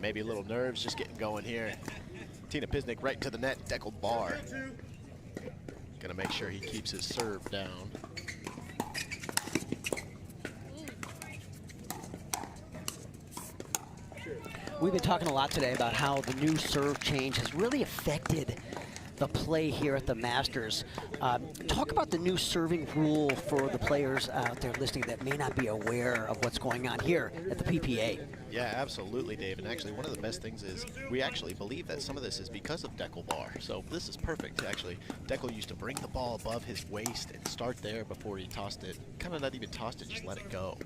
Maybe a little nerves just getting going here. Tina Pisnik right to the net, Dekel bar. Gonna make sure he keeps his serve down. We've been talking a lot today about how the new serve change has really affected the play here at the Masters. Talk about the new serving rule for the players out there listening that may not be aware of what's going on here at the PPA. Yeah, absolutely, Dave. And actually, one of the best things is we actually believe that some of this is because of Dekel bar. So this is perfect. Actually, Dekel used to bring the ball above his waist and start there before he tossed it. Kind of not even tossed it, just let it go.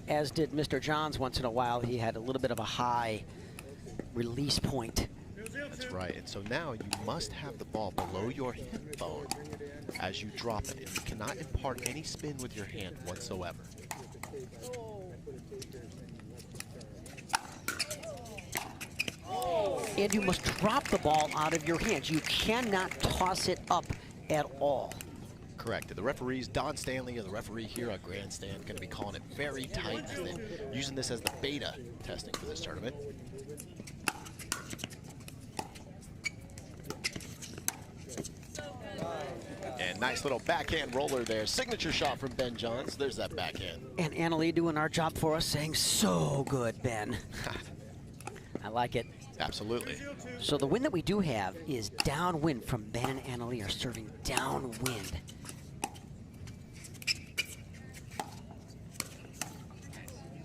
As did Mr. Johns once in a while. He had a little bit of a high release point. That's right. And so now you must have the ball below your hip bone as you drop it. And you cannot impart any spin with your hand whatsoever. And you must drop the ball out of your hands. You cannot toss it up at all. Correct. The referees, Don Stanley, the referee here on Grandstand, going to be calling it very tight as they're using this as the beta testing for this tournament. And nice little backhand roller there. Signature shot from Ben Johns. There's that backhand. And Anna Leigh doing our job for us, saying, so good, Ben. I like it. Absolutely. So the win that we do have is downwind from Ben and Anna Leigh are serving downwind.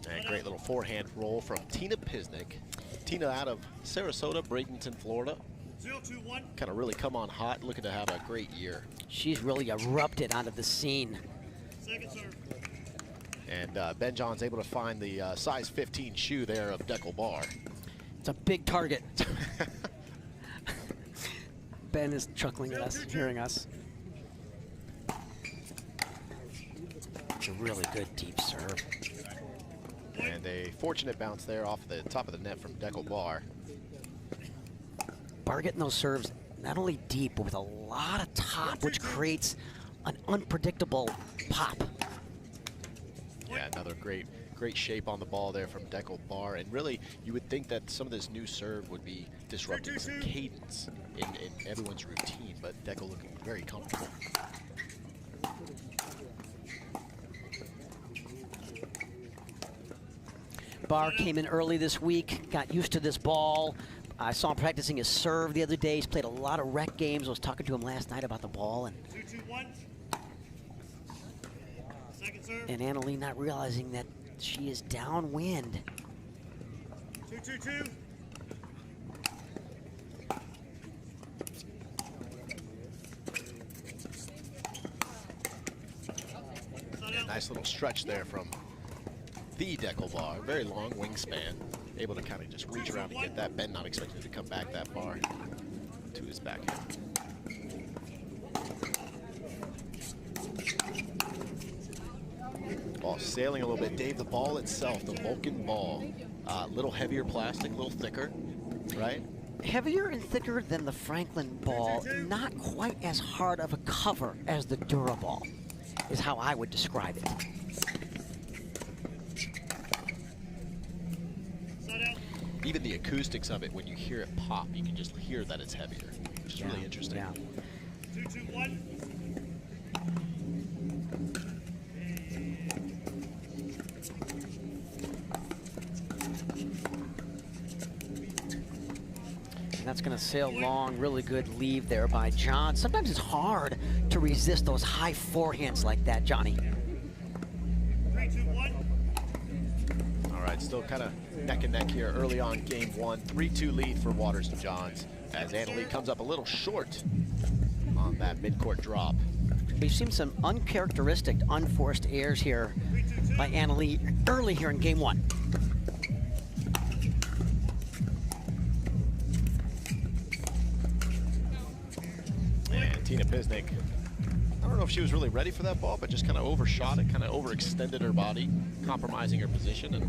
And great little forehand roll from Tina Pisnik. Tina out of Sarasota, Bradenton, Florida. Kind of really come on hot, looking to have a great year. She's really erupted onto the scene. And Ben Johns able to find the size 15 shoe there of Dekel bar. It's a big target. Ben is chuckling at us, hearing us. It's a really good deep serve. And a fortunate bounce there off the top of the net from Dekel bar. Bar getting those serves not only deep, but with a lot of top, which creates an unpredictable pop. Yeah, another great shape on the ball there from Dekel bar. And really, you would think that some of this new serve would be disrupting some cadence in everyone's routine, but Dekel looking very comfortable. Bar came in early this week, got used to this ball. I saw him practicing his serve the other day. He's played a lot of rec games. I was talking to him last night about the ball. And Anna Leigh not realizing that she is downwind. 2-2-2. Nice little stretch there from the Dekel bar. Very long wingspan. Able to kind of just reach around and get that. Ben not expecting to come back that far to his backhand. Ball sailing a little bit. Dave, the ball itself, the Vulcan ball, a little heavier plastic, a little thicker, right? Heavier and thicker than the Franklin ball, not quite as hard of a cover as the Duraball, is how I would describe it. Even the acoustics of it, when you hear it pop, you can just hear that it's heavier, which is really interesting. Yeah. 2-2-1. And that's going to sail long. Really good leave there by John. Sometimes it's hard to resist those high forehands like that, Johnny. 3-2-1. All right, still kind of neck and neck here early on game one. 3-2 lead for Waters and Johns as Anna Leigh comes up a little short on that midcourt drop. We've seen some uncharacteristic, unforced errors here by Anna Leigh early here in game one. And Tina Pisnik, I don't know if she was really ready for that ball, but just kind of overshot it, kind of overextended her body, compromising her position, and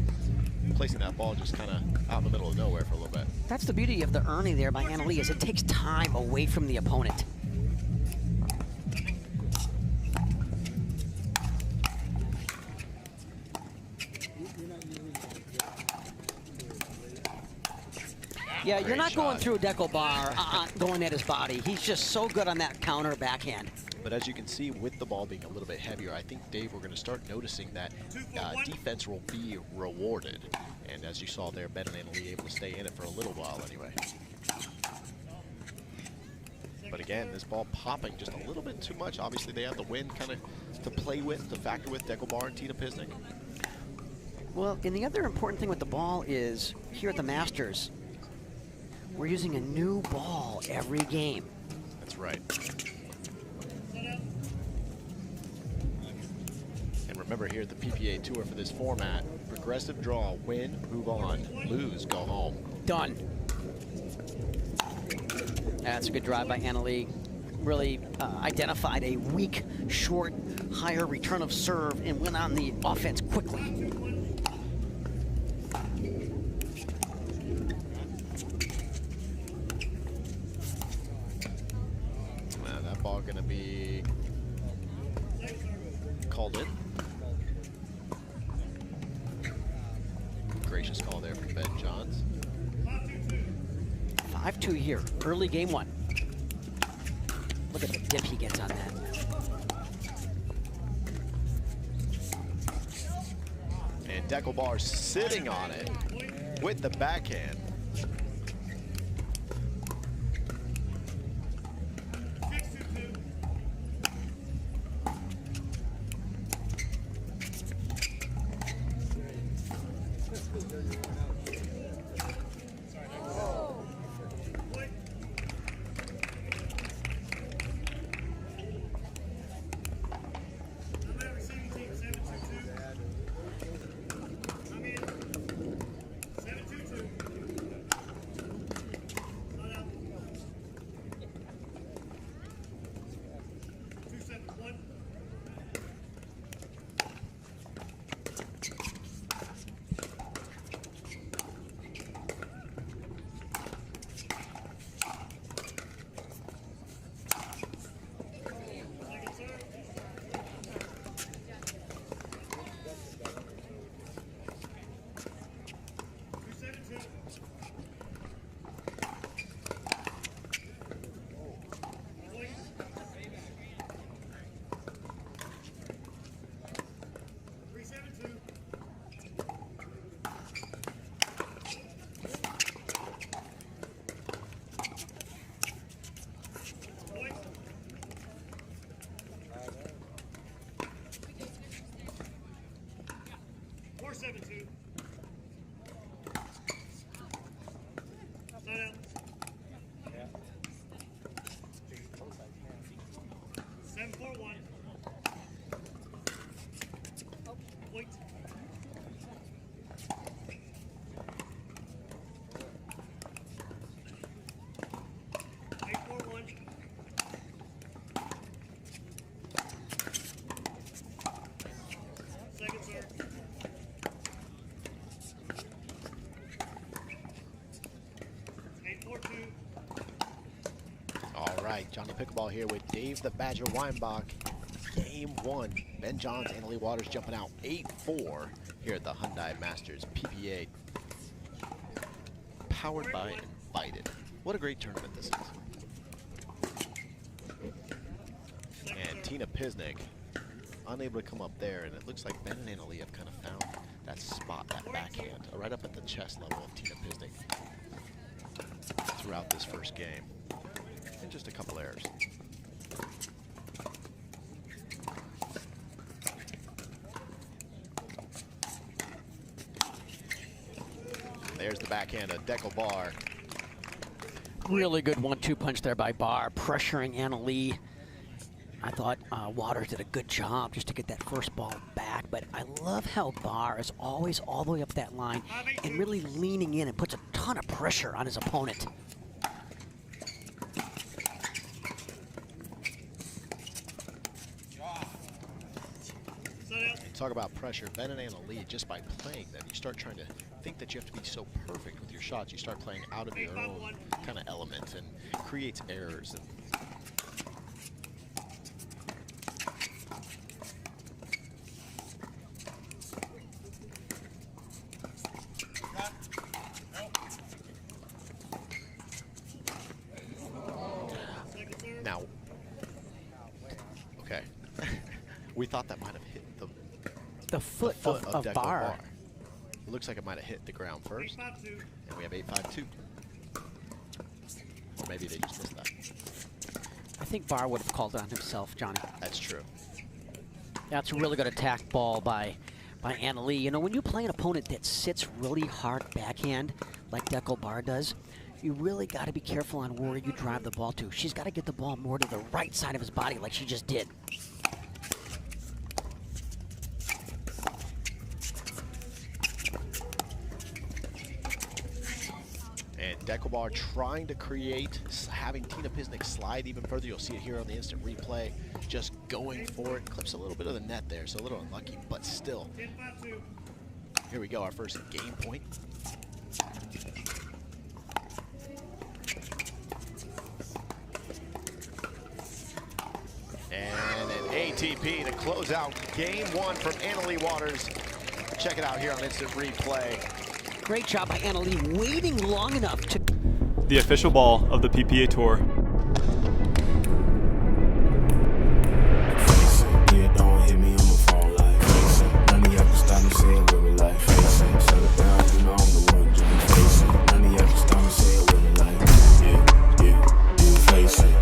placing that ball just kind of out in the middle of nowhere for a little bit. That's the beauty of the earning there by Anna Leigh, is it takes time away from the opponent. Yeah, you're Great not going shot. through a Dekel bar, going at his body. He's just so good on that counter backhand. But as you can see, with the ball being a little bit heavier, I think, Dave, we're going to start noticing that defense will be rewarded. And as you saw there, Ben and Leigh able to stay in it for a little while anyway. But again, this ball popping just a little bit too much. Obviously, they have the wind kind of to play with, to factor with Dekel Bar and Tina Pisnik. Well, and the other important thing with the ball is, here at the Masters, we're using a new ball every game. That's right. And remember, here at the PPA Tour for this format, progressive draw, win, move on, lose, go home. Done. That's a good drive by Leigh. Really identified a weak, short, higher return of serve and went on the offense quickly. That ball going to be called in. Gracious call there from Ben Johns. 5-2 here, early game one. Look at the dip he gets on that. And Dekel Bar sitting on it with the backhand. All right, Johnny Pickleball here with Dave the Badger Weinbach. Game one. Ben Johns and Leigh Waters jumping out 8-4 here at the Hyundai Masters PPA. Powered by Invited. What a great tournament this is. And Tina Pisnik unable to come up there, and it looks like Ben and Leigh have kind of found that spot, that backhand, right up at the chest level of Tina Pisnik throughout this first game. And just a couple errors. There's the backhand of Dekel Bar. Really good 1-2 punch there by Bar, pressuring Leigh. I thought Waters did a good job just to get that first ball back, but I love how Bar is always all the way up that line and really leaning in and puts a ton of pressure on his opponent. Talk about pressure. Ben and Leigh, just by playing them, you start trying to think that you have to be so perfect with your shots. You start playing out of your own kind of element and creates errors. And We thought that might have hit the foot of Dekel Bar. It looks like it might have hit the ground first. And we have 8-5-2. Or maybe they just missed that. I think Bar would have called it on himself, Johnny. That's true. That's a really good attack ball by Anna Leigh. You know, when you play an opponent that sits really hard backhand, like Dekel Bar does, you really got to be careful on where you drive the ball to. She's got to get the ball more to the right side of his body, like she just did. And Dekel Bar trying to create, having Tina Pisnik slide even further. You'll see it here on the instant replay. Just going for it. Clips a little bit of the net there, so a little unlucky, but still. Here we go, our first game point. And an ATP to close out game one from Anna Leigh Waters. Check it out here on instant replay. Great job by Anna Leigh, waiting long enough to... The official ball of the PPA Tour. Yeah, don't hit me, I'ma fall like face it. None of y'all can stop me saying with me like face it. Shut it down, you know I'm the one, Jimmy, face it. None of y'all can stop me saying with me like face it. Face it.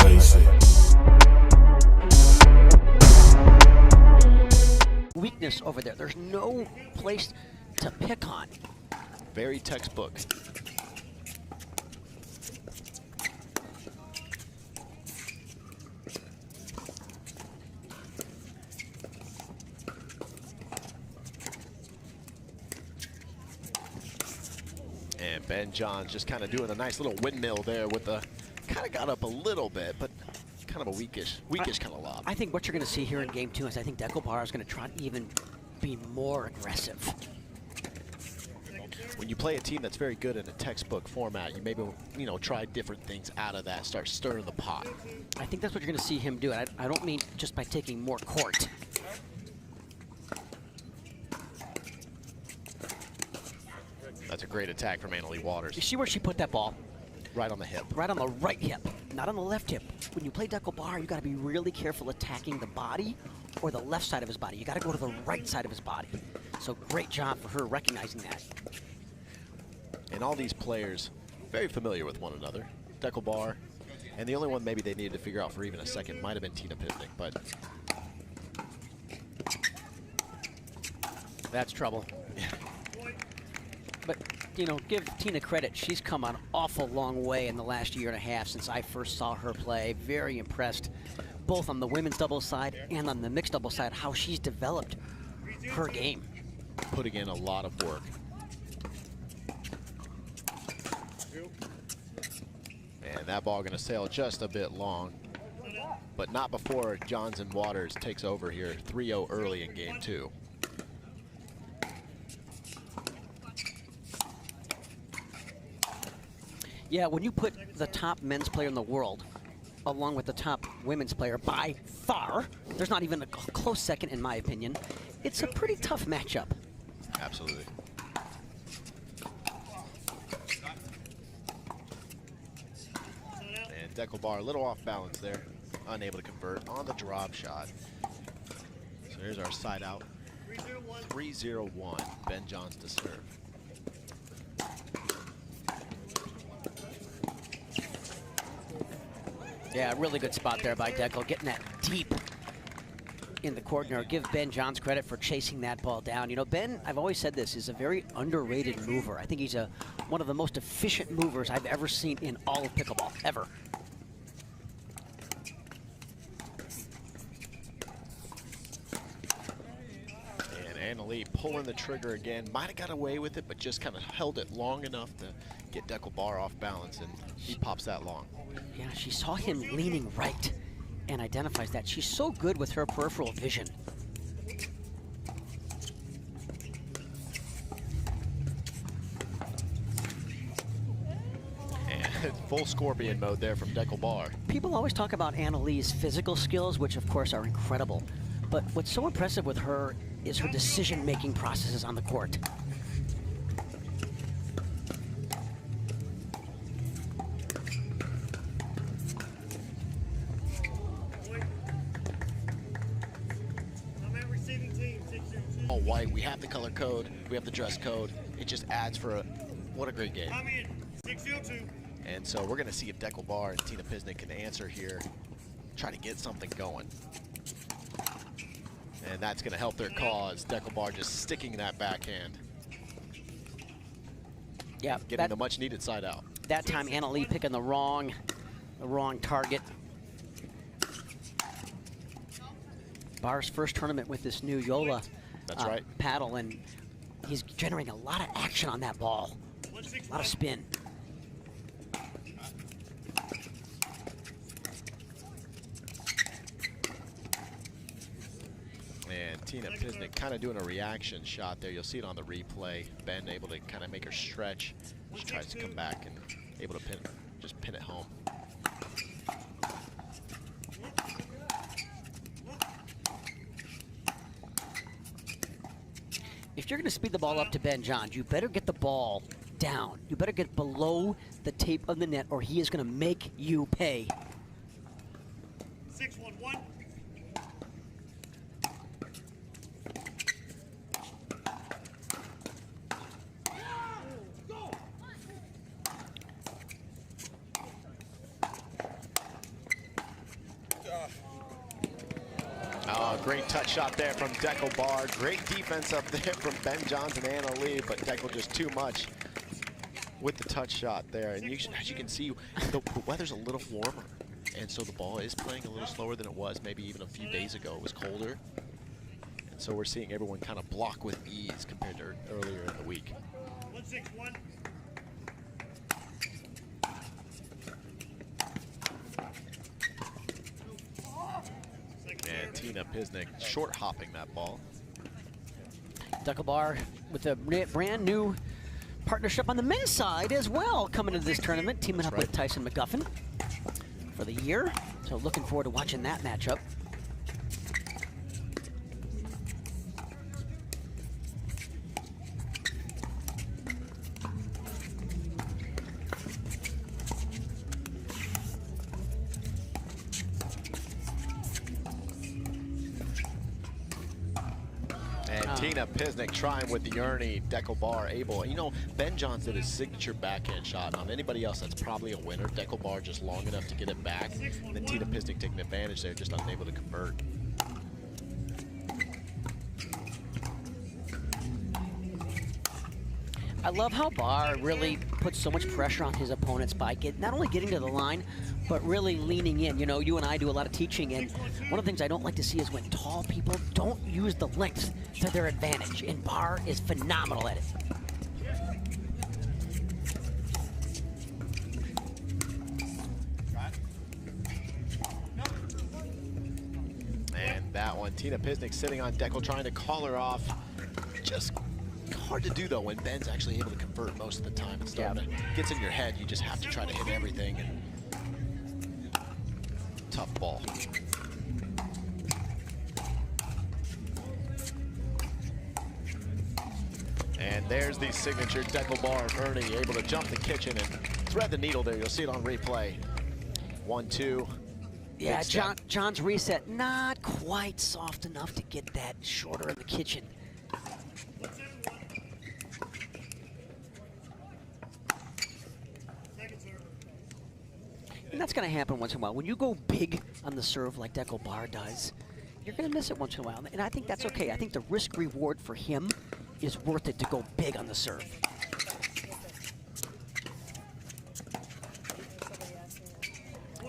Face it. Weakness over there. There's no place to pick on. Very textbook. And Ben Johns just kind of doing a nice little windmill there with the, kind of got up a little bit, but kind of a weakish kind of lob. I think what you're going to see here in game two is I think Dekel Bar is going to try to even be more aggressive. When you play a team that's very good in a textbook format, you maybe, you know, try different things out of that, start stirring the pot. I think that's what you're going to see him do. I don't mean just by taking more court. That's a great attack from Anna Leigh Waters. You see where she put that ball? Right on the hip. Right on the right hip, not on the left hip. When you play Dekel Bar, you got to be really careful attacking the body or the left side of his body. You got to go to the right side of his body. So great job for her recognizing that. And all these players very familiar with one another. Dekel Bar, and the only one maybe they needed to figure out for even a second might have been Tina Pisnik, but that's trouble. But, you know, give Tina credit. She's come an awful long way in the last year and a half since I first saw her play. Very impressed, both on the women's doubles side and on the mixed doubles side, how she's developed her game. Putting in a lot of work. And that ball going to sail just a bit long, but not before Johns and Waters takes over here, 3-0 early in game two. Yeah, when you put the top men's player in the world along with the top women's player by far, there's not even a close second in my opinion, it's a pretty tough matchup. Absolutely. And Dekel Bar a little off balance there, unable to convert on the drop shot. So here's our side out. 3-0-1, Ben Johns to serve. Yeah, really good spot there by Dekel, getting that deep in the court. Now, give Ben Johns credit for chasing that ball down. You know, Ben, I've always said this, is a very underrated mover. I think he's one of the most efficient movers I've ever seen in all of pickleball, ever. And Anna Leigh pulling the trigger again. Might have got away with it, but just kind of held it long enough to get Dekel Bar off balance, and he pops that long. Yeah, she saw him leaning right and identifies that. She's so good with her peripheral vision. And full scorpion mode there from Dekel Bar. People always talk about Anna Leigh's physical skills, which of course are incredible. But what's so impressive with her is her decision-making processes on the court. all white. We have the color code. We have the dress code. It just adds for a, what a great game. And so we're going to see if Dekel Bar and Tina Pisnik can answer here, try to get something going. And that's going to help their cause. Dekel Bar just sticking that backhand. Yeah, getting the much needed side out. That time Anna Leigh picking the wrong target. Bar's first tournament with this new Yola paddle, and he's generating a lot of action on that ball. A lot of spin. And Tina Pisnik kind of doing a reaction shot there. You'll see it on the replay. Ben able to kind of make her stretch. She tries to come back and able to just pin it home. If you're going to speed the ball up to Ben Johns, you better get the ball down. You better get below the tape of the net, or he is going to make you pay. 6-1-1. Great touch shot there from Dekel Bar. Great defense up there from Ben Johns and Anna Leigh, but Dekel just too much with the touch shot there. And as you can see, the weather's a little warmer, and so the ball is playing a little slower than it was maybe even a few days ago. It was colder, and so we're seeing everyone kind of block with ease compared to earlier in the week. 1-6-1. And Tina Pisnik short hopping that ball. Dekel Bar with a brand new partnership on the men's side as well coming into this tournament, teaming up with Tyson McGuffin for the year. So looking forward to watching that matchup. Tina Pisnik trying with the Ernie, Dekel Bar able. You know, Ben Johns did his signature backhand shot. On anybody else, that's probably a winner. Dekel Bar just long enough to get it back. And then Tina Pisnik taking advantage there, just unable to convert. I love how Bar really puts so much pressure on his opponents by not only getting to the line, but really leaning in. You know, you and I do a lot of teaching, and one of the things I don't like to see is when tall people don't use the length to their advantage, and Bar is phenomenal at it. And that one, Tina Pisnik sitting on Dekel, trying to call her off. Just hard to do though when Ben's actually able to convert most of the time. It's gets in your head, you just have to try to hit everything. And tough ball. And there's the signature Dekel Bar of Ernie, able to jump the kitchen and thread the needle there. You'll see it on replay. 1-2. Yeah, John's reset not quite soft enough to get that shorter in the kitchen. And that's going to happen once in a while. When you go big on the serve like Dekel Bar does, you're going to miss it once in a while. And I think that's okay. I think the risk reward for him is worth it to go big on the serve.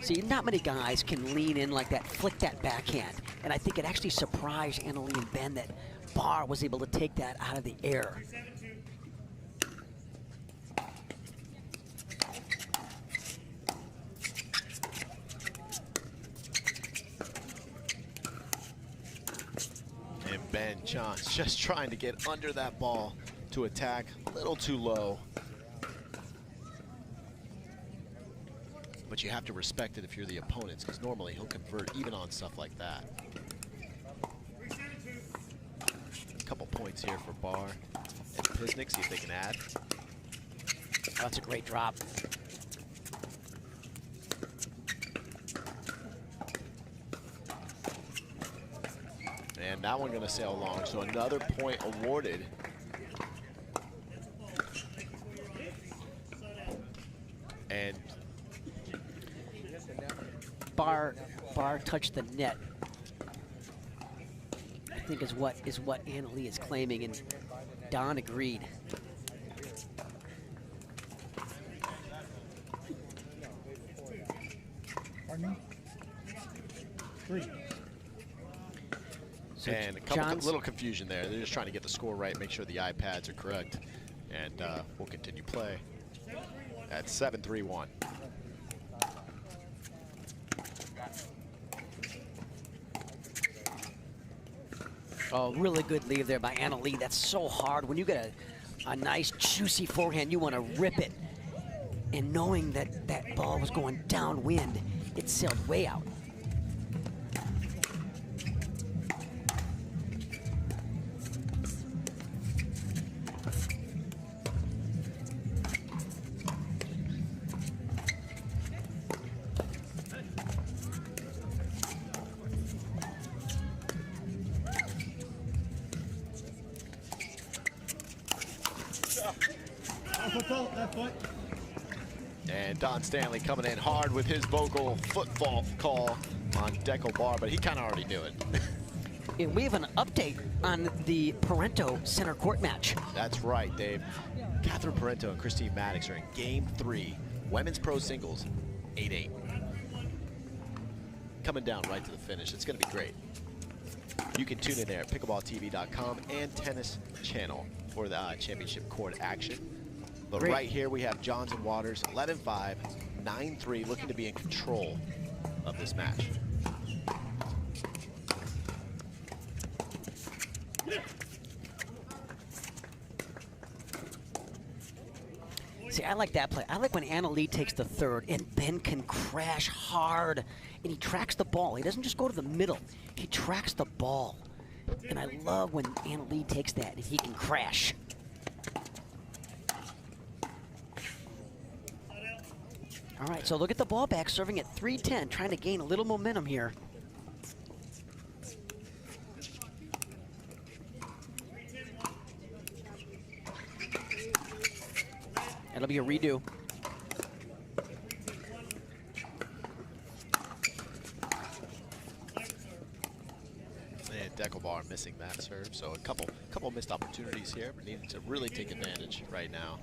See, not many guys can lean in like that, flick that backhand. And I think it actually surprised Anna Leigh and Ben that Bar was able to take that out of the air. And Ben Johns just trying to get under that ball to attack, a little too low. But you have to respect it if you're the opponents, because normally he'll convert even on stuff like that. A couple points here for Bar and Pisnik, see if they can add. Oh, that's a great drop. And that one going to sail long, so another point awarded. And bar touched the net, I think is what Anna Leigh is claiming, and Don agreed. Pardon me? 3. So and a little confusion there. They're just trying to get the score right, make sure the iPads are correct. And we'll continue play at 7-3-1. Oh, really good lead there by Anna Leigh. That's so hard. When you get a nice, juicy forehand, you want to rip it. And knowing that that ball was going downwind, it sailed way out. And Don Stanley coming in hard with his vocal foot fault call on Dekel bar, but he kind of already knew it. And we have an update on the Parento center court match. That's right, Dave. Catherine Parento and Christine Maddox are in Game 3, Women's Pro Singles, 8-8. Coming down right to the finish. It's going to be great. You can tune in there at pickleballtv.com and Tennis Channel for the championship court action. But Great. Right here we have Johns and Waters, 11-5, 9-3, looking to be in control of this match. See, I like that play. I like when Anna Leigh takes the third and Ben can crash hard and he tracks the ball. He doesn't just go to the middle. He tracks the ball. And I love when Anna Leigh takes that and he can crash. All right, so look at the ball back, serving at 3-10, trying to gain a little momentum here. That'll be a redo. And Dekel bar missing that serve, so a couple missed opportunities here, but needing to really take advantage right now.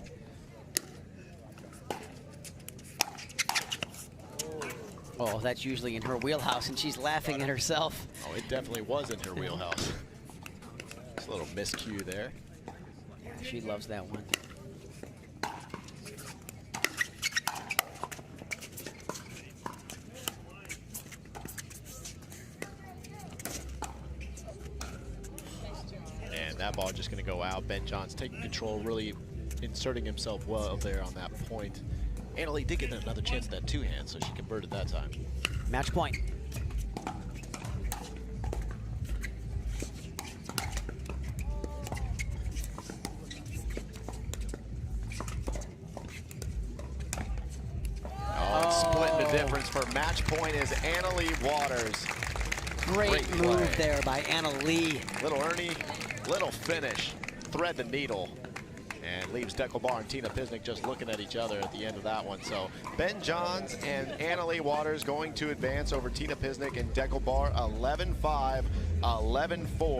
Oh, that's usually in her wheelhouse, and she's laughing at herself. Oh, it definitely was in her wheelhouse. Just a little miscue there. Yeah, she loves that one. And that ball just going to go out. Ben Johns taking control, really inserting himself well there on that point. Anna Leigh did get another chance at that two-hand, so she converted that time. Match point. Oh, it's splitting the difference for match point is Anna Leigh Waters. Great move play there by Anna Leigh. Little Ernie, little finish, thread the needle. And leaves Dekel bar and Tina Pisnik just looking at each other at the end of that one. So Ben Johns and Anna Leigh Waters going to advance over Tina Pisnik and Dekel bar 11-5, 11-4.